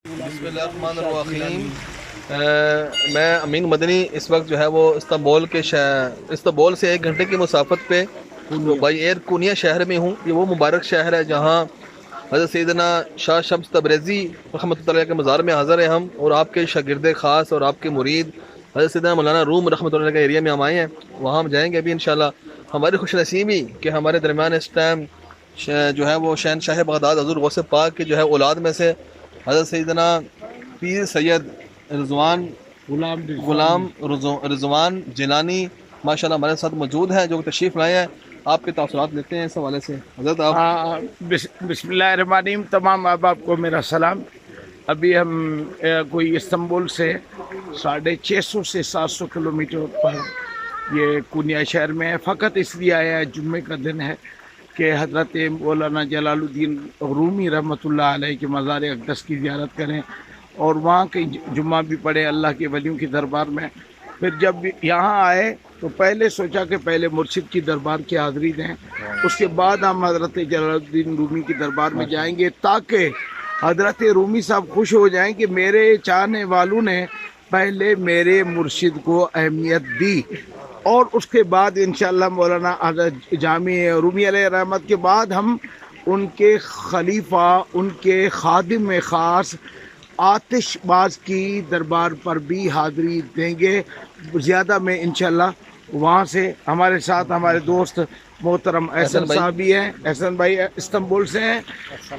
بسم اللہ الرحمن الرحیم۔ میں امین مدنی اس وقت جو ہے وہ استنبول سے 1 گھنٹے کی مسافت پہ بائی ایئر کونیا شہر میں ہوں۔ یہ وہ مبارک شہر ہے جہاں حضرت سیدنا شاہ شمس تبریزی رحمۃ اللہ علیہ کے مزار میں حاضر ہیں ہم، اور آپ کے شاگرد خاص اور آپ کے مرید حضرت سیدنا مولانا روم رحمۃ اللہ علیہ کے ایریا میں ہم آئے ہیں۔ وہاں ہم جائیں گے ابھی انشاءاللہ۔ ہماری خوش نصیبی کہ ہمارے درمیان اس ٹائم جو ہے وہ شہنشاہ بغداد حضور غوث پاک کے جو ہے اولاد میں سے حضرت سیدنا پیر سید غلام رضوان جیلانی ماشاءاللہ ہمارے ساتھ موجود ہیں، جو تشریف لائے ہیں۔ آپ کے تاثرات لیتے ہیں اس حوالے سے حضرت آپ۔ بسم اللہ الرحمن الرحیم۔ تمام احباب کو میرا سلام۔ ابھی ہم کوئی استنبول سے 650 سے 700 کلومیٹر پر یہ کونیا شہر میں ہے۔ فقط اس لیے آیا ہے، جمعے کا دن ہے کہ حضرت مولانا جلال الدین رومی رحمۃ اللہ علیہ کے مزار اقدس کی زیارت کریں اور وہاں کے جمعہ بھی پڑھیں اللہ کے ولیوں کی دربار میں۔ پھر جب یہاں آئے تو پہلے سوچا کہ پہلے مرشد کی دربار کی حاضری دیں، اس کے بعد ہم حضرت جلال الدین رومی کی دربار میں جائیں گے، تاکہ حضرت رومی صاحب خوش ہو جائیں کہ میرے چاہنے والوں نے پہلے میرے مرشد کو اہمیت دی، اور اس کے بعد انشاءاللہ مولانا حضرت جامع رومی علیہ رحمت کے بعد ہم ان کے خلیفہ، ان کے خادم خاص آتش باز کی دربار پر بھی حاضری دیں گے زیادہ میں انشاءاللہ۔ وہاں سے ہمارے ساتھ ہمارے دوست محترم احسن صاحب بھی ہیں، احسن بھائی استنبول سے ہیں،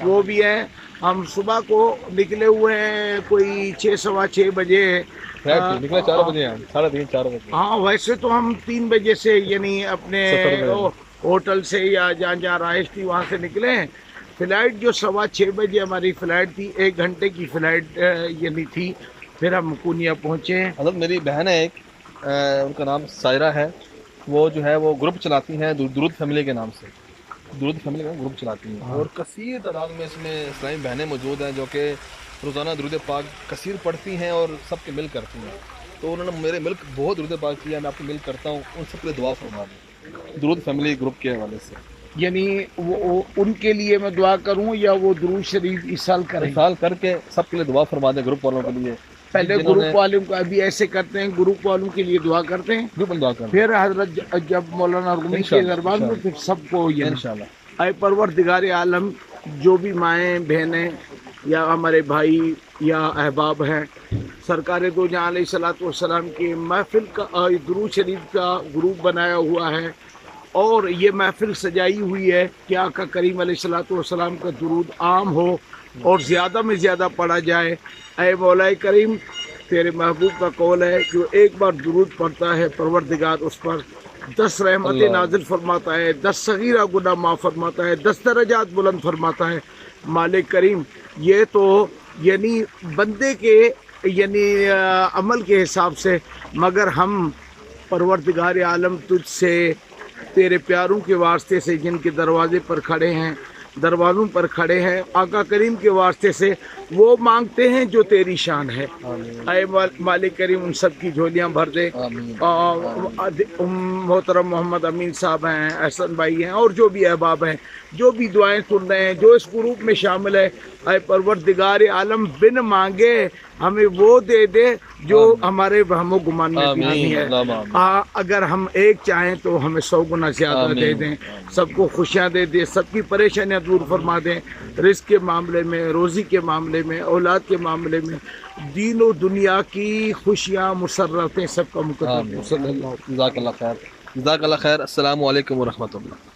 وہ بھی ہیں۔ ہم صبح کو نکلے ہوئے ہیں کوئی 6 سوا 6 بجے، نکلے 4 بجے، 3:30 4 بجے۔ ہاں ویسے تو ہم 3 بجے سے یعنی اپنے ہوٹل سے یا جہاں رہائش تھی وہاں سے نکلے ہیں۔ فلائٹ جو 6:15 بجے ہماری فلائٹ تھی، 1 گھنٹے کی فلائٹ یعنی تھی، پھر ہم کونیا پہنچے ہیں۔ حضرت میری بہن ہے ایک، ان کا نام سائرہ ہے، وہ جو ہے وہ گروپ چلاتی ہیں درود فیملی کے نام سے، درود فیملی کا گروپ چلاتی ہیں، اور کثیر تعداد میں اس میں اسلامی بہنیں موجود ہیں جو کہ روزانہ درود پاک کثیر پڑھتی ہیں اور سب کے مل کرتی ہیں۔ تو انہوں نے میرے ملک بہت درود پاک کیا، میں آپ کو مل کرتا ہوں، ان سب کے لیے دعا فرما دیں درود فیملی گروپ کے حوالے سے۔ یعنی وہ ان کے لیے میں دعا کروں یا وہ درود شریف ایصال کریں؟ ایصال کر کے سب کے لیے دعا فرما دیں، گروپ والوں کے لیے۔ پہلے گروپ والوں کا ابھی ایسے کرتے ہیں، گروپ والوں کے لیے دعا کرتے ہیں، گروپ دعا کریں، پھر حضرت جب مولانا رومی کے دربار میں پھر سب کو انشاءاللہ۔ اے پروردگار عالم، جو بھی مائیں بہنیں یا ہمارے بھائی یا احباب ہیں، سرکار دو جہاں علیہ الصلوۃ والسلام کی محفل کا درود شریف کا گروپ بنایا ہوا ہے، اور یہ محفل سجائی ہوئی ہے کہ آقا کریم علیہ الصلوۃ والسلام کا درود عام ہو اور زیادہ میں زیادہ پڑھا جائے۔ اے مولا کریم، تیرے محبوب کا قول ہے جو ایک بار درود پڑھتا ہے پروردگار اس پر 10 رحمتیں نازل فرماتا ہے، 10 صغیرہ گناہ معاف فرماتا ہے، 10 درجات بلند فرماتا ہے۔ مالک کریم، یہ تو یعنی بندے کے یعنی عمل کے حساب سے، مگر ہم پروردگار عالم تجھ سے تیرے پیاروں کے واسطے سے جن کے دروازے پر کھڑے ہیں، دروازوں پر کھڑے ہیں، آقا کریم کے واسطے سے وہ مانگتے ہیں جو تیری شان ہے۔ اے مالک کریم، ان سب کی جھولیاں بھر دے۔ محترم محمد امین صاحب ہیں، احسن بھائی ہیں، اور جو بھی احباب ہیں، جو بھی دعائیں سن رہے ہیں، جو اس گروپ میں شامل ہے، اے پروردگار عالم بن مانگے ہمیں وہ دے دے جو ہمارے وہم و گمان میں نہیں ہے۔ اگر ہم ایک چاہیں تو ہمیں 100 گنا زیادہ دے دیں، سب کو خوشیاں دے دیں، سب کی پریشانیاں دور فرما دیں، رزق کے معاملے میں، روزی کے معاملے میں، اولاد کے معاملے میں، دین و دنیا کی خوشیاں مسرتیں سب کا مقدر۔ جزاک اللہ خیر، جزاک اللہ خیر۔ السلام علیکم ورحمۃ اللہ۔